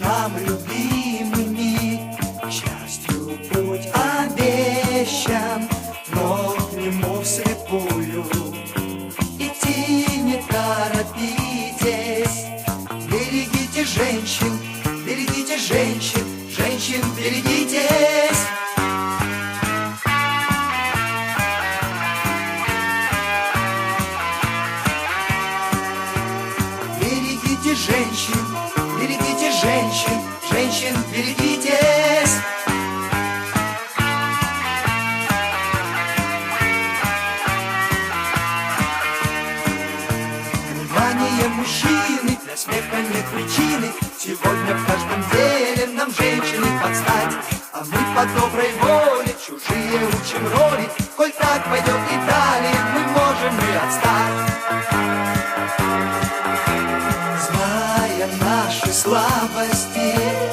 нам любимыми. К счастью путь обещан, но к нему вслепую идти не торопитесь. Берегите женщин, женщин берегитесь. Берегите женщин, женщин берегитесь. Внимание мужчины, для смеха нет причины. Сегодня в каждом деле нам женщины подстать, а мы по доброй воле чужие учим роли. Коль так пойдет и далее, мы можем и отстать. Зная наши слабости,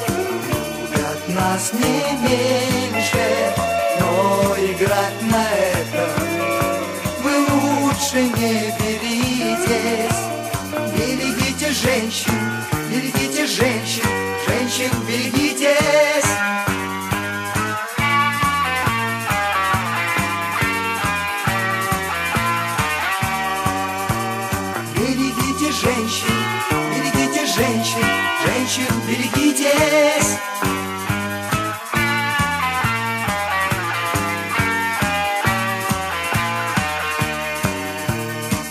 любят нас не меньше, но играть на этом вы лучше не беритесь. Берегите женщин, женщин берегитесь. Берегите женщин берегитесь.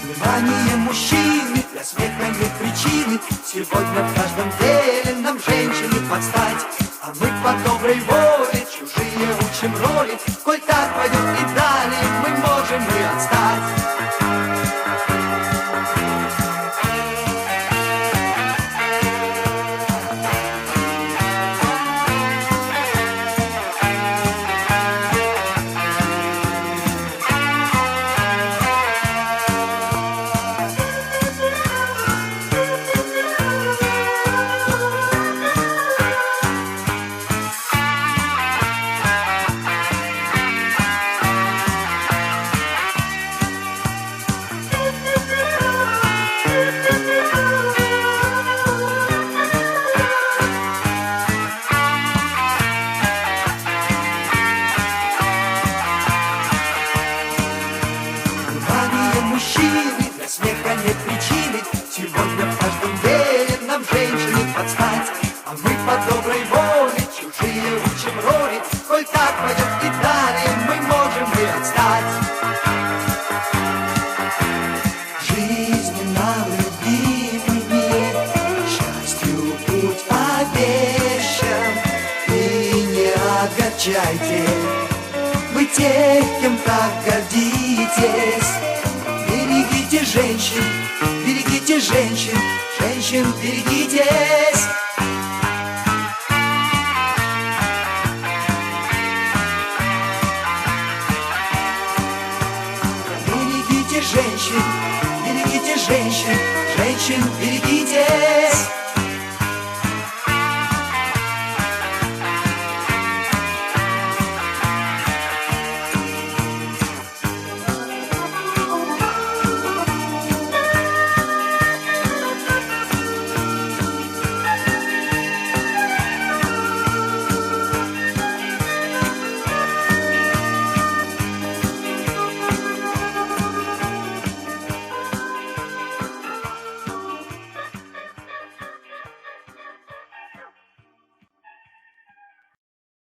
Внимание мужчины, для смеха нет причины. Сегодня в каждом деле нам женщины подстать, а мы по доброй воле чужие учим роли. Коль так пойдет и далее, мы можем и отстать. Для смеха нет причины. Сегодня в каждом деле нам женщины подстать, а мы по доброй воле чужие учим роли. Коль так пойдет и далее, мы можем и отстать. Жизни нам любимыми, к счастью путь обещан. И не огорчайте вы тех, кем так гордитесь. Берегите женщин, женщин берегитесь. Берегите женщин, женщин берегитесь.